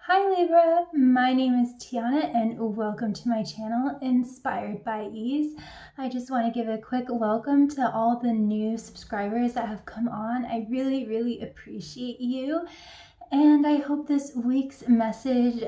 Hi Libra, my name is Tianah and welcome to my channel, Inspired by Ease. I just want to give a quick welcome to all the new subscribers that have come on. I really appreciate you, and I hope this week's message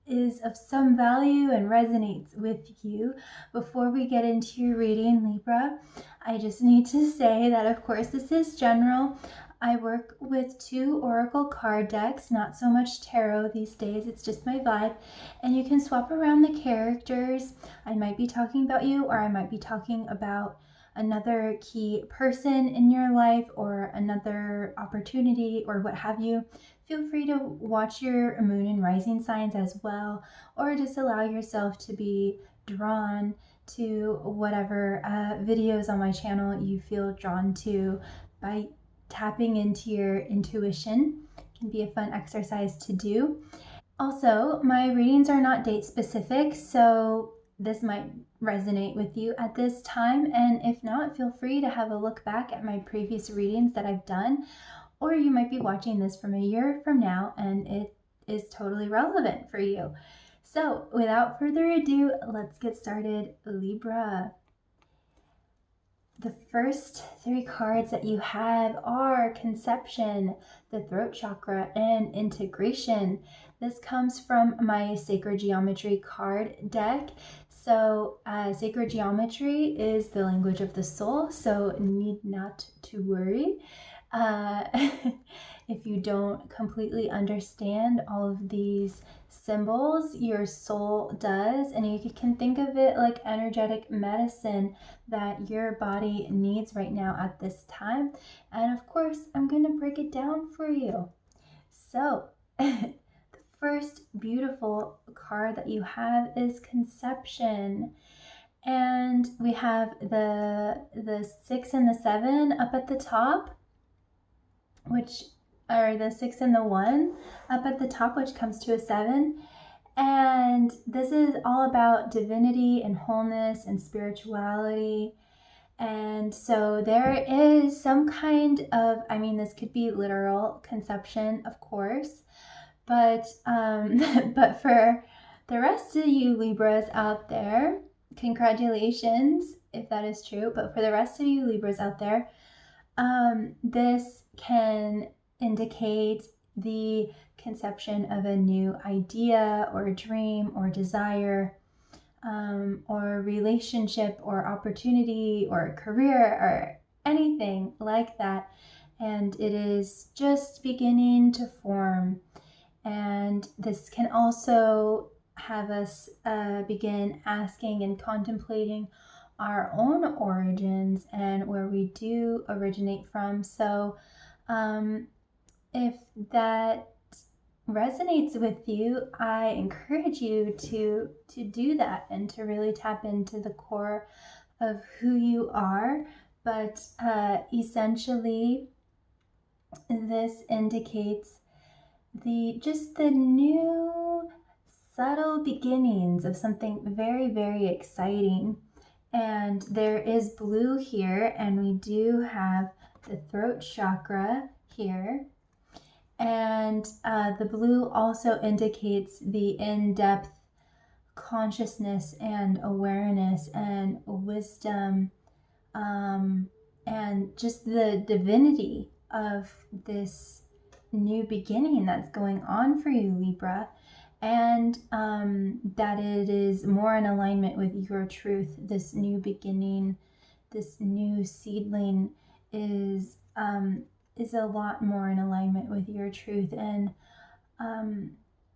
is of some value and resonates with you. Before we get into your reading, Libra, I just need to say that of course this is general. I work with 2 oracle card decks, not so much tarot these days, it's just my vibe, and you can swap around the characters. I might be talking about you, or I might be talking about another key person in your life or another opportunity or what have you. Feel free to watch your moon and rising signs as well, or just allow yourself to be drawn to whatever videos on my channel you feel drawn to by tapping into your intuition. It can be a fun exercise to do. Also, my readings are not date specific, so this might resonate with you at this time, and if not, feel free to have a look back at my previous readings that I've done, or you might be watching this from a year from now and it is totally relevant for you. So without further ado, let's get started, Libra. The first 3 cards that you have are Conception, the Throat Chakra, and Integration. This comes from my Sacred Geometry card deck. So Sacred Geometry is the language of the soul, so need not to worry. If you don't completely understand all of these symbols, your soul does, and you can think of it like energetic medicine that your body needs right now at this time. And of course, I'm going to break it down for you. So, the first beautiful card that you have is Conception. And we have the 6 and the 7 up at the top, which are the 6 and the 1 up at the top, which comes to a 7. And this is all about divinity and wholeness and spirituality. And so there is some kind of, this could be literal conception, of course, but but for the rest of you Libras out there, congratulations if that is true. But for the rest of you Libras out there, this can indicate the conception of a new idea or dream or desire, or relationship or opportunity or career or anything like that. And it is just beginning to form. And this can also have us begin asking and contemplating our own origins and where we do originate from. So if that resonates with you, I encourage you to do that and to really tap into the core of who you are. But essentially, this indicates the new subtle beginnings of something very exciting. And there is blue here, and we do have the throat chakra here. And the blue also indicates the in-depth consciousness and awareness and wisdom, and just the divinity of this new beginning that's going on for you, Libra. And that it is more in alignment with your truth. This new beginning, this new seedling is a lot more in alignment with your truth and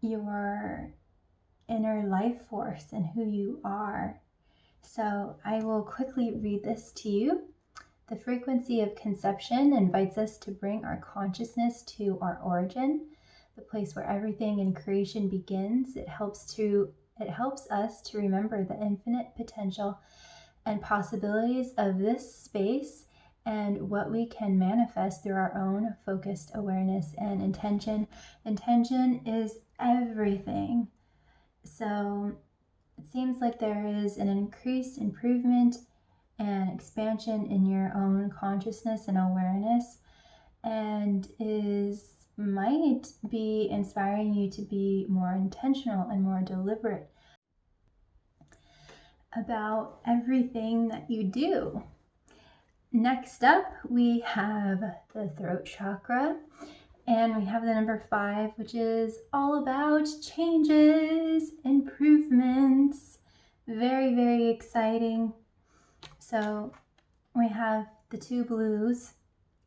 your inner life force and who you are. So I will quickly read this to you. The frequency of conception invites us to bring our consciousness to our origin, the place where everything in creation begins. It helps us to remember the infinite potential and possibilities of this space and what we can manifest through our own focused awareness and intention. Intention is everything. So it seems like there is an increased improvement and expansion in your own consciousness and awareness, and is might be inspiring you to be more intentional and more deliberate about everything that you do. Next up, we have the throat chakra, and we have the number 5, which is all about changes, improvements. Very, very exciting. So we have the 2 blues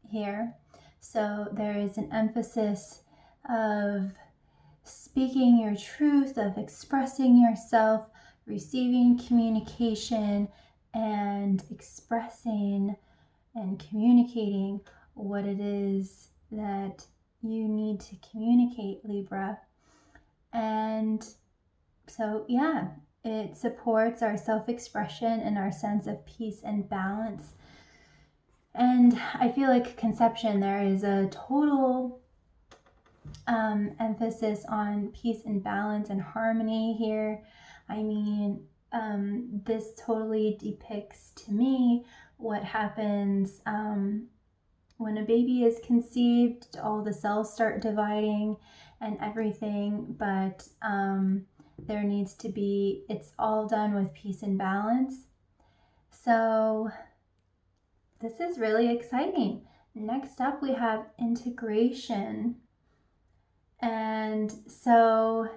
here. So there is an emphasis of speaking your truth, of expressing yourself, receiving communication, and expressing and communicating what it is that you need to communicate, Libra. And so, yeah, it supports our self-expression and our sense of peace and balance. And I feel like conception, there is a total emphasis on peace and balance and harmony here. I mean, this totally depicts to me what happens when a baby is conceived. All the cells start dividing and everything, but there needs to be, it's all done with peace and balance. So this is really exciting. Next up, we have integration. And so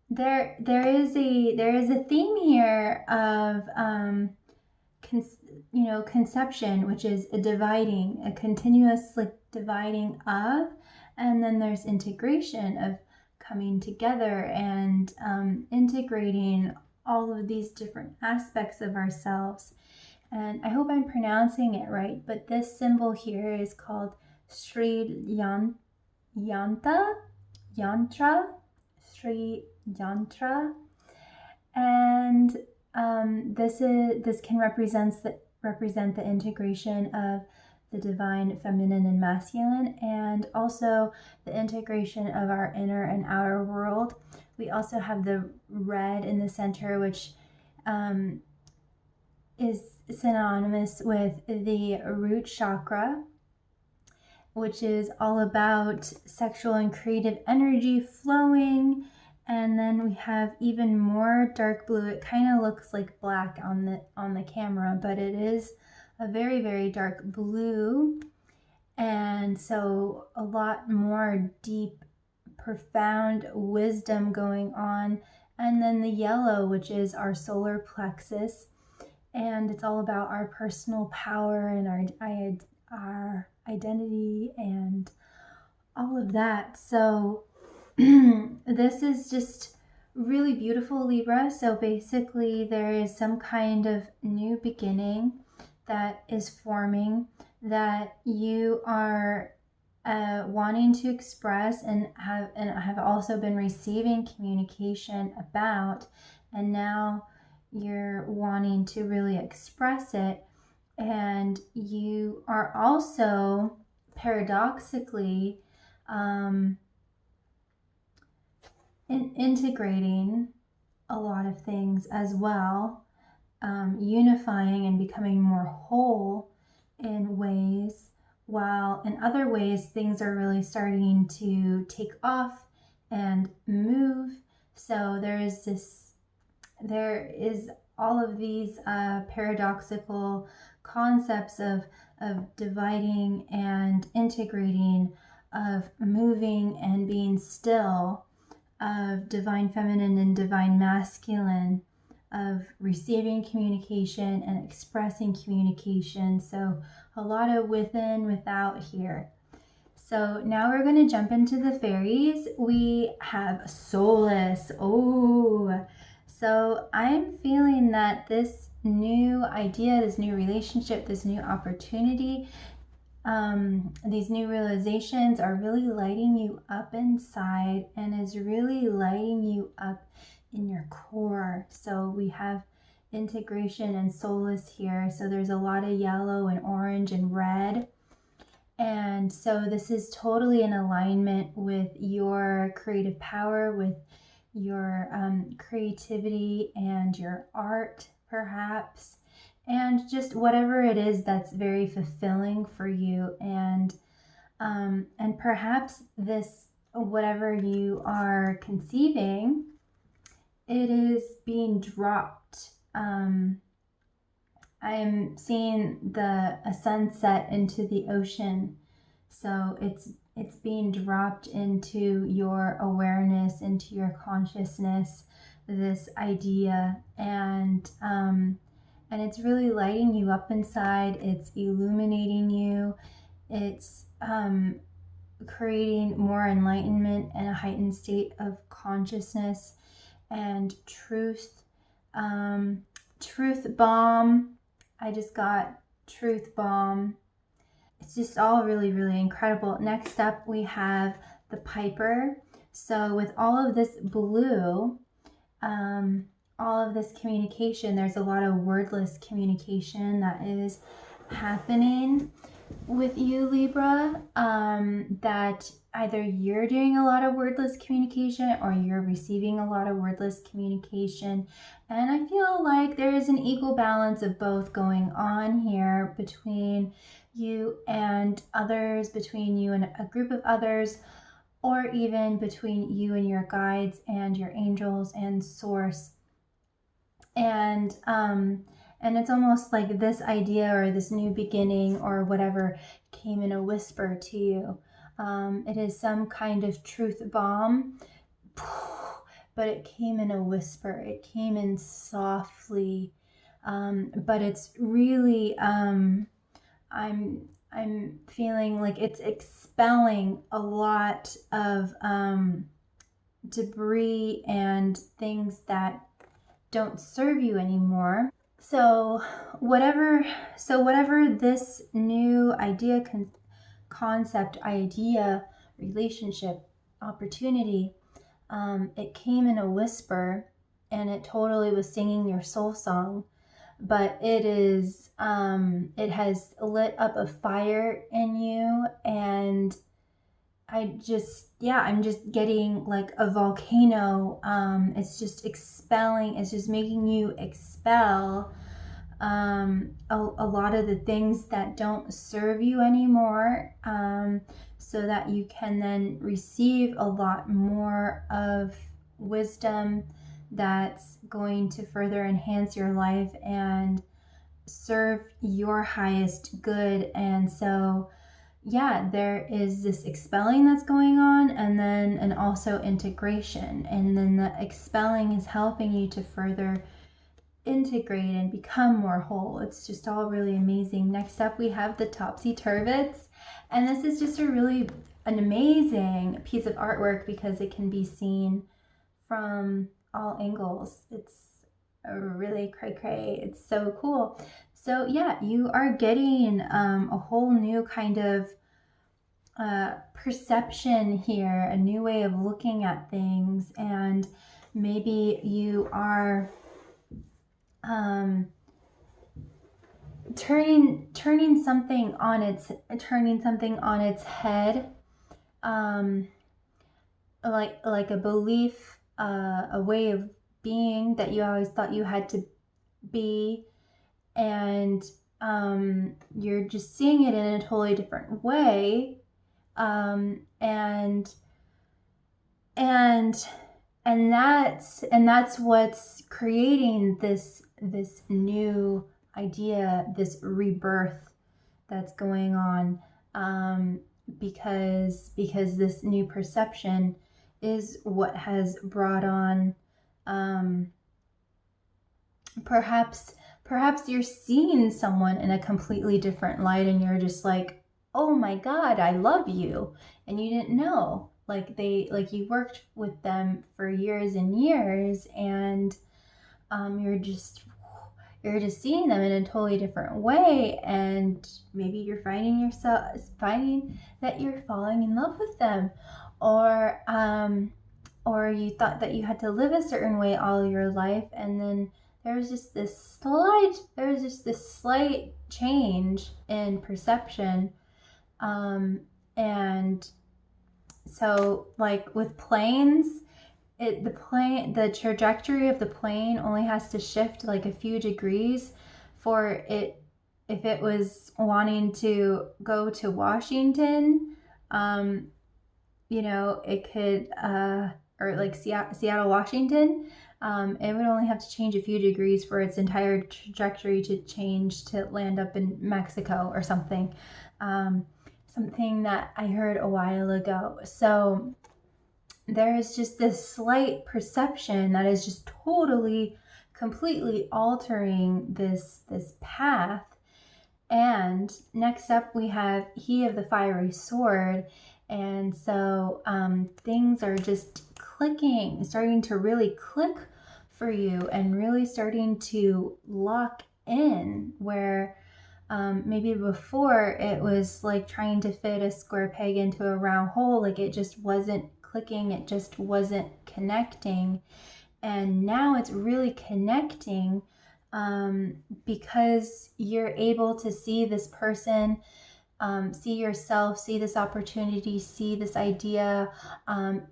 there is a theme here of conception, which is a continuous dividing of, and then there's integration of coming together and integrating all of these different aspects of ourselves. And I hope I'm pronouncing it right, but this symbol here is called Sri Yantra, Sri Yantra, and this can represent the integration of the divine feminine and masculine, and also the integration of our inner and outer world. We also have the red in the center, which is synonymous with the root chakra, which is all about sexual and creative energy flowing. And then we have even more dark blue. It kind of looks like black on the camera, but it is a very, very dark blue. And so a lot more deep, profound wisdom going on. And then the yellow, which is our solar plexus. And it's all about our personal power and our identity and all of that. So this is just really beautiful, Libra. So basically there is some kind of new beginning that is forming that you are wanting to express and have also been receiving communication about, and now you're wanting to really express it. And you are also paradoxically integrating a lot of things as well, unifying and becoming more whole in ways, while in other ways things are really starting to take off and move. So there is all of these paradoxical concepts of dividing and integrating, of moving and being still, of divine feminine and divine masculine, of receiving communication and expressing communication. So a lot of within, without here. So now we're going to jump into the fairies. We have Solace. Oh, so I'm feeling that this new idea, this new relationship, this new opportunity, these new realizations are really lighting you up inside and is really lighting you up in your core. So we have integration and solace here. So there's a lot of yellow and orange and red. And so this is totally in alignment with your creative power, with your creativity and your art, perhaps, and just whatever it is that's very fulfilling for you. And And perhaps this, whatever you are conceiving, it is being dropped. I'm seeing a sunset into the ocean. So it's being dropped into your awareness, into your consciousness, this idea, and it's really lighting you up inside. It's illuminating you. It's creating more enlightenment and a heightened state of consciousness and truth. Truth bomb. I just got truth bomb. It's just all really, really incredible. Next up, we have the Piper. So with all of this blue, all of this communication, there's a lot of wordless communication that is happening with you, Libra, that either you're doing a lot of wordless communication or you're receiving a lot of wordless communication. And I feel like there is an equal balance of both going on here between you and others, between you and a group of others, or even between you and your guides and your angels and source. And it's almost like this idea or this new beginning or whatever came in a whisper to you. It is some kind of truth bomb, but it came in a whisper. It came in softly, but it's really, I'm feeling like it's expelling a lot of debris and things that don't serve you anymore. So whatever this new idea, concept, idea, relationship, opportunity, it came in a whisper and it totally was singing your soul song, but it has lit up a fire in you, and I'm just getting like a volcano. It's just expelling, it's just making you expel a lot of the things that don't serve you anymore, so that you can then receive a lot more of wisdom that's going to further enhance your life and serve your highest good. And so yeah, there is this expelling that's going on, and also integration. And then the expelling is helping you to further integrate and become more whole. It's just all really amazing. Next up, we have the Topsy Turvets. And this is just an amazing piece of artwork because it can be seen from all angles. It's really cray-cray. It's so cool. So yeah, you are getting a whole new kind of perception here, a new way of looking at things, and maybe you are turning something on its head, like a belief, a way of being that you always thought you had to be, and you're just seeing it in a totally different way, and that's what's creating this new idea, this rebirth that's going on, because this new perception is what has brought on, perhaps you're seeing someone in a completely different light, and you're just like, oh my God, I love you, and you didn't know. Like you worked with them for years and years, and you're just seeing them in a totally different way, and maybe you're finding that you're falling in love with them, or you thought that you had to live a certain way all your life, and then there's just this slight change in perception, and so like with planes, the trajectory of the plane only has to shift like a few degrees for it. If it was wanting to go to Washington, It could, or like Seattle, Washington, it would only have to change a few degrees for its entire trajectory to change to land up in Mexico or something. Something that I heard a while ago. So there is just this slight perception that is just totally, completely altering this path. And next up we have He of the Fiery Sword. And so things are just clicking, starting to really click for you and really starting to lock in where maybe before it was like trying to fit a square peg into a round hole, like it just wasn't clicking, it just wasn't connecting. And now it's really connecting because you're able to see this person, see yourself, see this opportunity, see this idea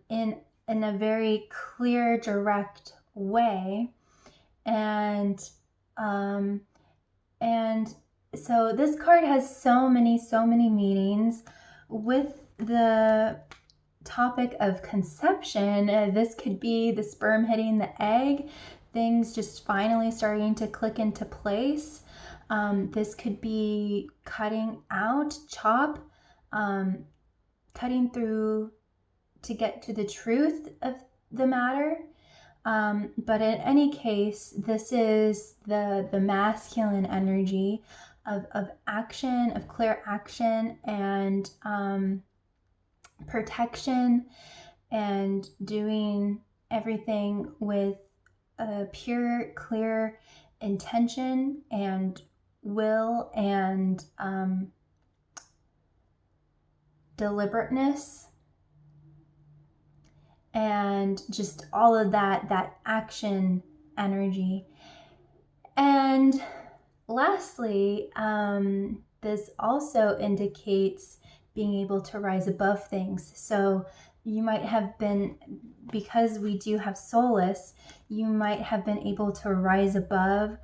in a very clear, direct way. And so this card has so many meanings. With the topic of conception, this could be the sperm hitting the egg, things just finally starting to click into place. This could be cutting out, cutting through to get to the truth of the matter. But in any case, this is the masculine energy of action, of clear action, and protection, and doing everything with a pure, clear intention and will and deliberateness, and just all of that action energy. And lastly, this also indicates being able to rise above things. So you might have been, because we do have solace, you might have been able to rise above,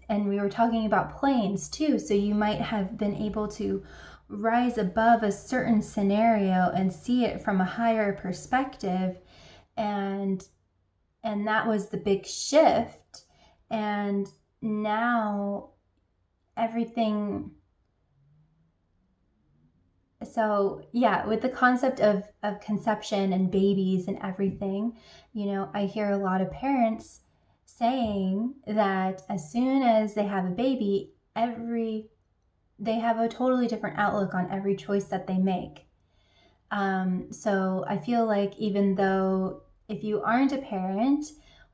and we were talking about planes too, so you might have been able to rise above a certain scenario and see it from a higher perspective, and that was the big shift. And now everything, so yeah, with the concept of conception and babies and everything, I hear a lot of parents saying that as soon as they have a baby, they have a totally different outlook on every choice that they make. So I feel like even though if you aren't a parent,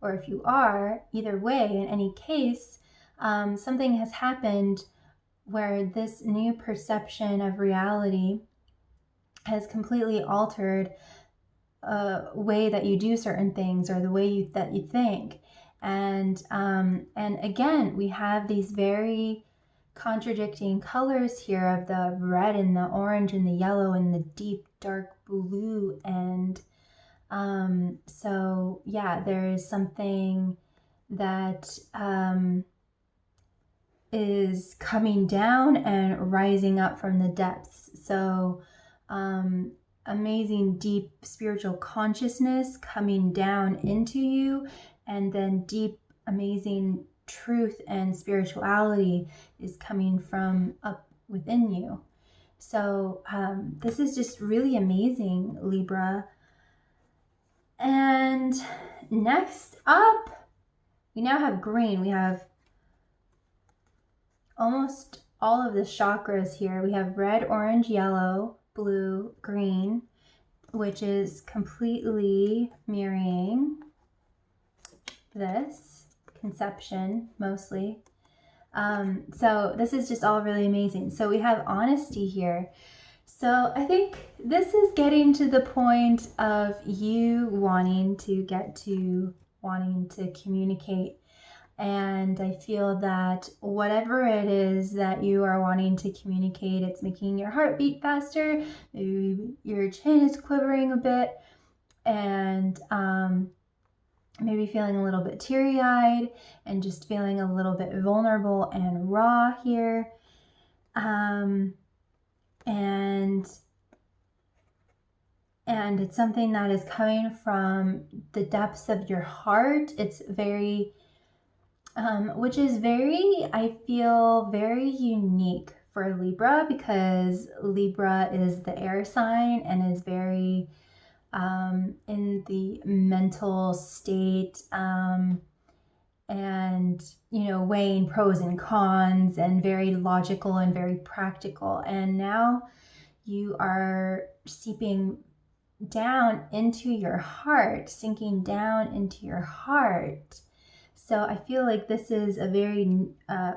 or if you are, either way, in any case, something has happened where this new perception of reality has completely altered a way that you do certain things, or the way that you think. And again, we have these very contradicting colors here of the red and the orange and the yellow and the deep dark blue. And so yeah, there is something that is coming down and rising up from the depths. So amazing deep spiritual consciousness coming down into you, and then deep amazing truth and spirituality is coming from up within you. So this is just really amazing, Libra. And next up, we now have green. We have almost all of the chakras here. We have red, orange, yellow, blue, green, which is completely mirroring this conception mostly. So this is just all really amazing. So we have honesty here. So I think this is getting to the point of you wanting to communicate. And I feel that whatever it is that you are wanting to communicate, it's making your heart beat faster, maybe your chin is quivering a bit, and maybe feeling a little bit teary-eyed, and just feeling a little bit vulnerable and raw here. And and it's something that is coming from the depths of your heart. It's very, which is very, I feel, very unique for Libra, because Libra is the air sign and is very in the mental state, and, weighing pros and cons, and very logical and very practical. And now you are seeping down into your heart, sinking down into your heart. So I feel like this is a very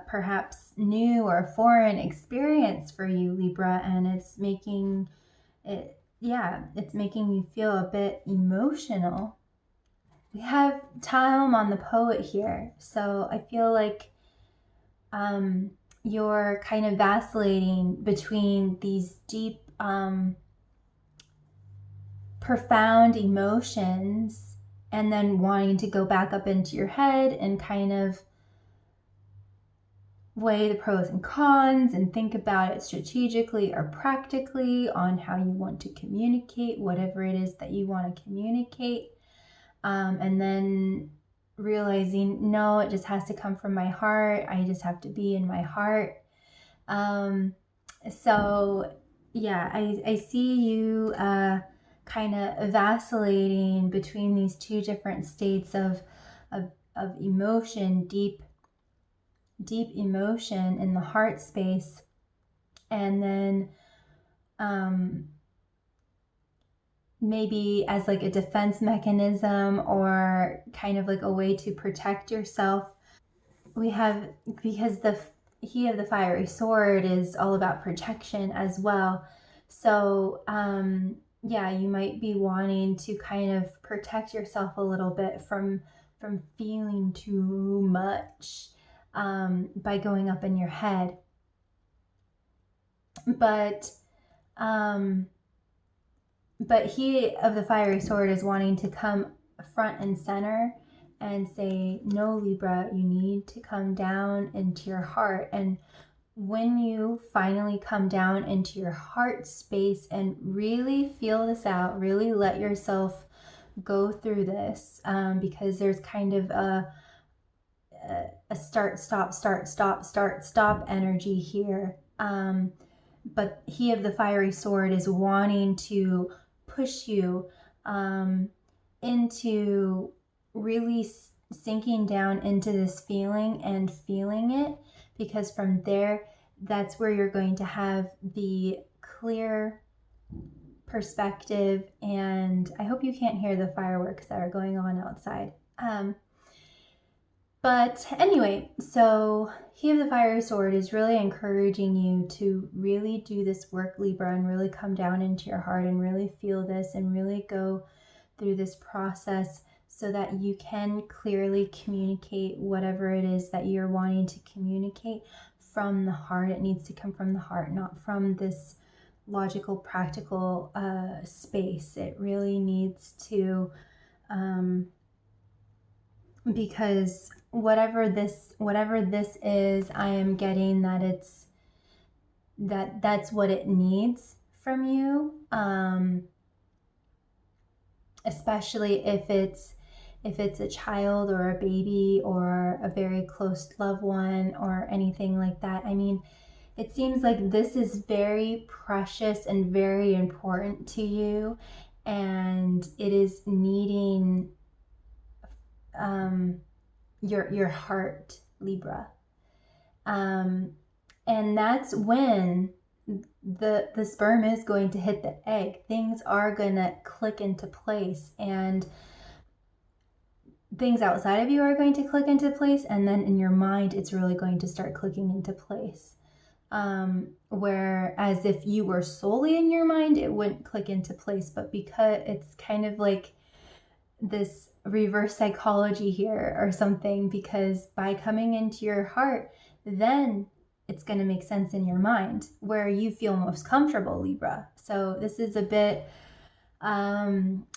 perhaps new or foreign experience for you, Libra, and it's making you feel a bit emotional. We have Talmon the poet here, so I feel like you're kind of vacillating between these deep, profound emotions, and then wanting to go back up into your head and kind of weigh the pros and cons and think about it strategically or practically on how you want to communicate whatever it is that you want to communicate. And then realizing, no, it just has to come from my heart. I just have to be in my heart. So yeah, I see you kind of vacillating between these two different states of emotion, deep emotion in the heart space, and then maybe as like a defense mechanism or kind of like a way to protect yourself. We have, because he of the fiery sword is all about protection as well. So yeah, you might be wanting to kind of protect yourself a little bit from feeling too much by going up in your head. But he of the fiery sword is wanting to come front and center and say, no, Libra, you need to come down into your heart. And when you finally come down into your heart space and really feel this out, really let yourself go through this, because there's kind of a start, stop energy here. But he of the fiery sword is wanting to push you into really sinking down into this feeling and feeling it, because from there, that's where you're going to have the clear perspective. And I hope you can't hear the fireworks that are going on outside. But anyway, so he of the fiery sword is really encouraging you to really do this work, Libra, and really come down into your heart and really feel this and really go through this process so that you can clearly communicate whatever it is that you're wanting to communicate from the heart. It needs to come from the heart, not from this logical, practical space. It really needs to, because whatever this is, I am getting that that's what it needs from you, especially if it's a child or a baby or a very close loved one or anything like that. I mean, it seems like this is very precious and very important to you, and it is needing your heart, Libra. And that's when the sperm is going to hit the egg. Things are going to click into place, and things outside of you are going to click into place, and then in your mind, it's really going to start clicking into place. Whereas if you were solely in your mind, it wouldn't click into place. But because it's kind of like this reverse psychology here or something, because by coming into your heart, then it's going to make sense in your mind where you feel most comfortable, Libra. So this is a bit of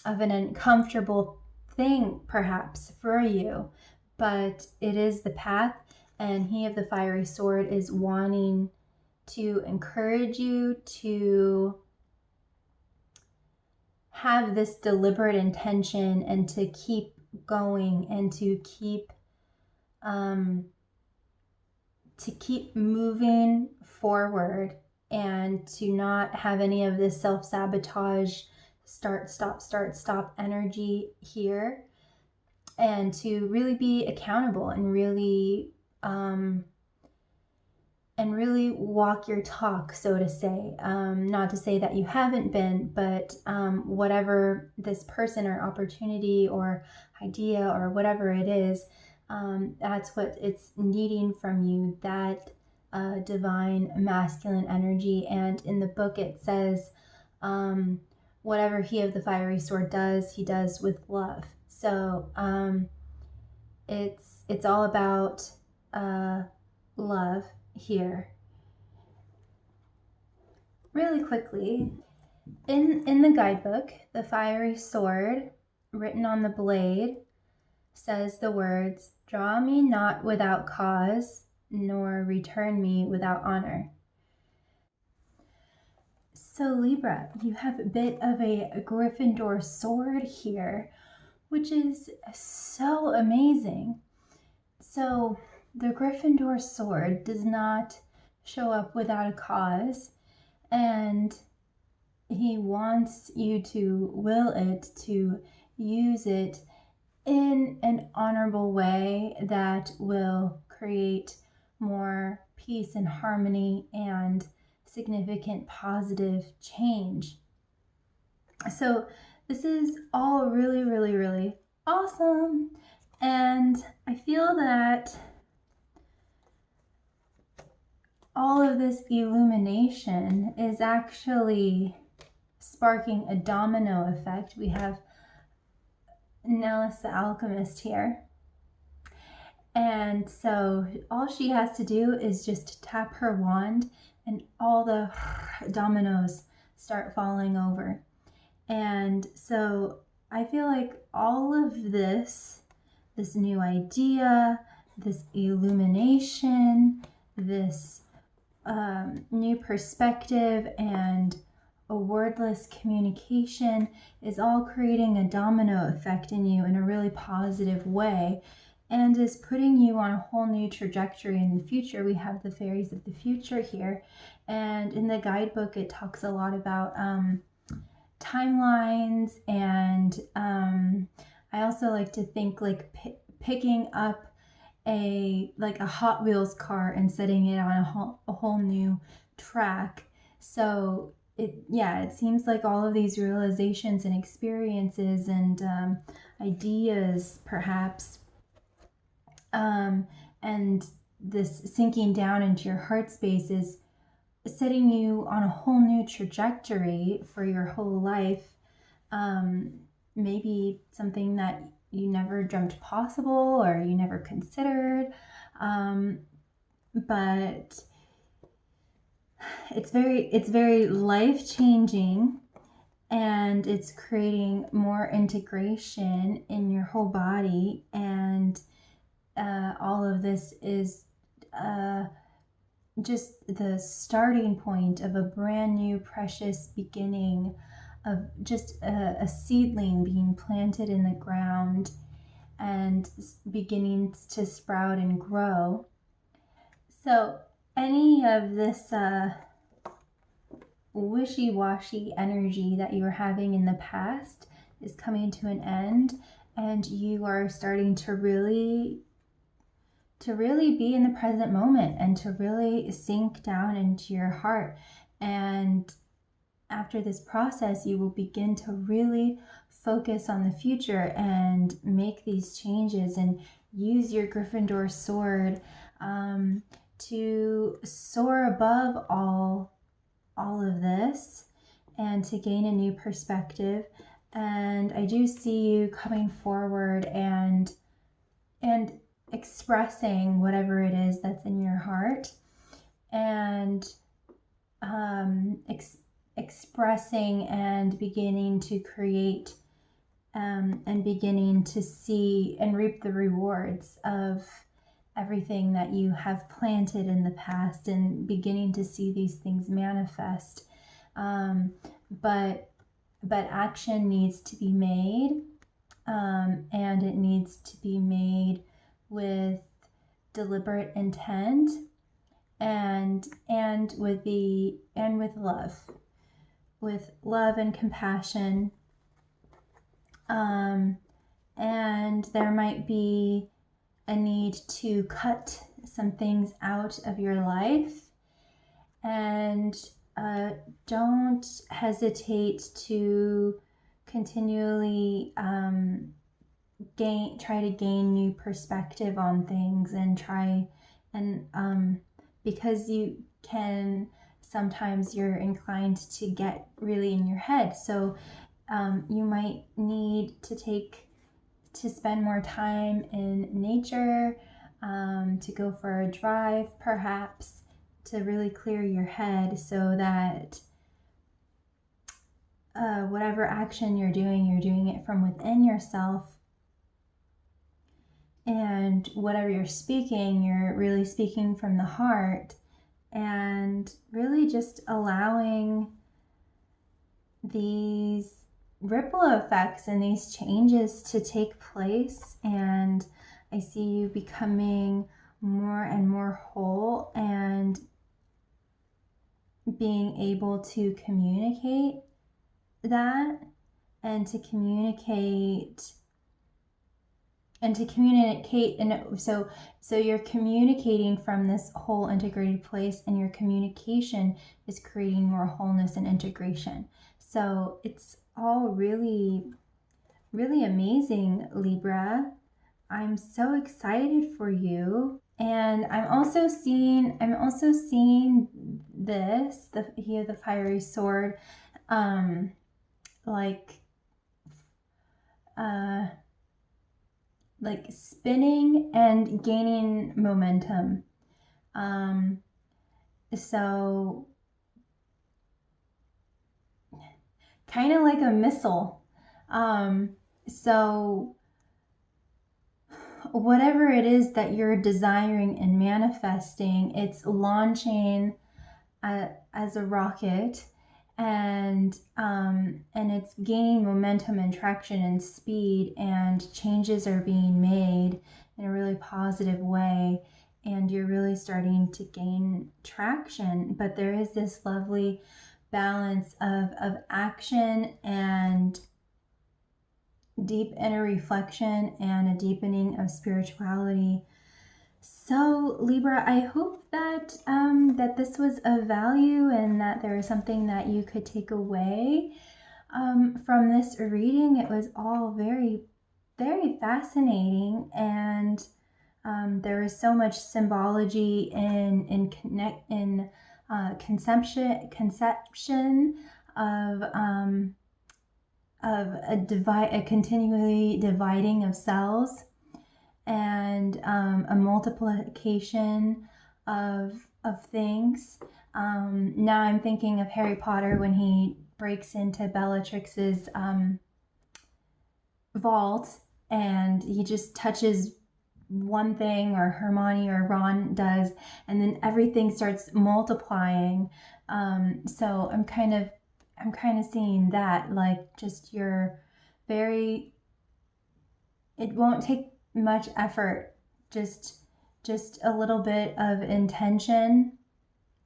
an uncomfortable thing perhaps for you, but it is the path. And he of the fiery sword is wanting to encourage you to have this deliberate intention and to keep going and to keep moving forward, and to not have any of this self-sabotage, start, stop energy here, and to really be accountable and really walk your talk, so to say. Not to say that you haven't been, but whatever this person or opportunity or idea or whatever it is, that's what it's needing from you, that divine masculine energy. And in the book it says, whatever he of the fiery sword does, he does with love. So it's all about love here. Really quickly, in the guidebook, the fiery sword, written on the blade, says the words, "Draw me not without cause, nor return me without honor." So Libra, you have a bit of a Gryffindor sword here, which is so amazing. So the Gryffindor sword does not show up without a cause, and he wants you to will it, to use it in an honorable way that will create more peace and harmony and significant positive change. So this is all really, really, really awesome. And I feel that all of this illumination is actually sparking a domino effect. We have Nellis the alchemist here. And so all she has to do is just tap her wand and all the dominoes start falling over. And so I feel like all of this new idea, this illumination, this new perspective, and a wordless communication is all creating a domino effect in you in a really positive way, and is putting you on a whole new trajectory in the future. We have the fairies of the future here, and in the guidebook it talks a lot about timelines, and I also like to think like picking up a Hot Wheels car and setting it on a whole new track. So it seems like all of these realizations and experiences and ideas, perhaps, and this sinking down into your heart space is setting you on a whole new trajectory for your whole life. Maybe something that you never dreamt possible or you never considered, but it's very life-changing, and it's creating more integration in your whole body, and all of this is just the starting point of a brand new precious beginning, of just a seedling being planted in the ground and beginning to sprout and grow. So any of this wishy-washy energy that you were having in the past is coming to an end, and you are starting to really be in the present moment and to really sink down into your heart. And after this process, you will begin to really focus on the future and make these changes and use your Gryffindor sword to soar above all of this and to gain a new perspective. And I do see you coming forward and expressing whatever it is that's in your heart, and expressing and beginning to create and beginning to see and reap the rewards of everything that you have planted in the past, and beginning to see these things manifest. But but action needs to be made, and it needs to be made with deliberate intent and with love and compassion. And there might be a need to cut some things out of your life, and don't hesitate to continually try to gain new perspective on things, and because sometimes you're inclined to get really in your head, so you might need to spend more time in nature, to go for a drive perhaps, to really clear your head, so that whatever action you're doing it from within yourself, and whatever you're really speaking from the heart, and really just allowing these ripple effects and these changes to take place. And I see you becoming more and more whole, and being able to communicate that, and to communicate, and so you're communicating from this whole integrated place, and your communication is creating more wholeness and integration. So it's all really, really amazing, Libra. I'm so excited for you. And I'm also seeing this, the fiery sword, like spinning and gaining momentum. So kind of like a missile. So whatever it is that you're desiring and manifesting, it's launching as a rocket, and it's gaining momentum and traction and speed, and changes are being made in a really positive way, and you're really starting to gain traction. But there is this lovely balance of action and deep inner reflection, and a deepening of spirituality. So Libra, I hope that that this was of value, and that there was something that you could take away from this reading. It was all very, very fascinating, and there is so much symbology in conception of a continually dividing of cells, and a multiplication of things. Now I'm thinking of Harry Potter when he breaks into Bellatrix's vault, and he just touches one thing, or Hermione or Ron does, and then everything starts multiplying. So I'm kind of seeing that, like, just it won't take much effort, just a little bit of intention,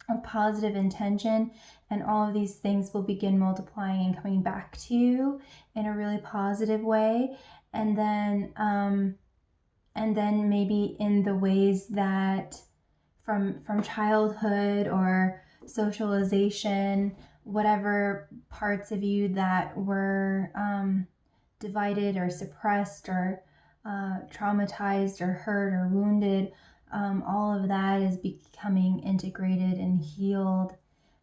of positive intention, and all of these things will begin multiplying and coming back to you in a really positive way. And then maybe in the ways that from childhood or socialization, whatever parts of you that were divided or suppressed or traumatized or hurt or wounded, all of that is becoming integrated and healed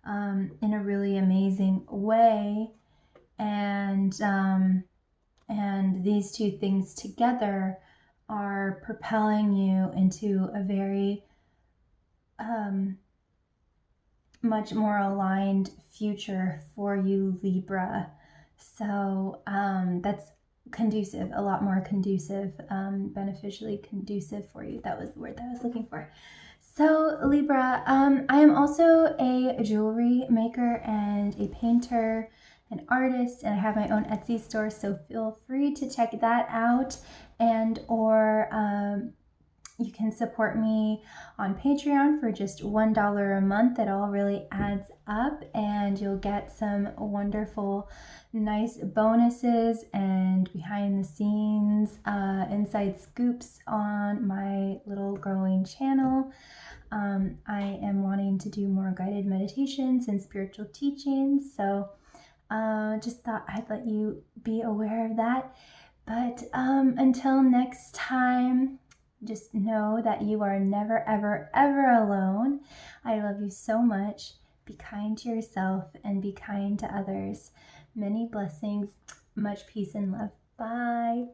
in a really amazing way. And these two things together are propelling you into a very much more aligned future for you, Libra. So that's conducive, a lot more conducive, beneficially conducive for you. That was the word that I was looking for. So Libra, I am also a jewelry maker and a painter an artist, and I have my own Etsy store, so feel free to check that out. And or you can support me on Patreon for just $1 a month. It all really adds up, and you'll get some wonderful, nice bonuses and behind the scenes inside scoops on my little growing channel. I am wanting to do more guided meditations and spiritual teachings, so just thought I'd let you be aware of that. But until next time, just know that you are never, ever, ever alone. I love you so much. Be kind to yourself and be kind to others. Many blessings, much peace and love. Bye.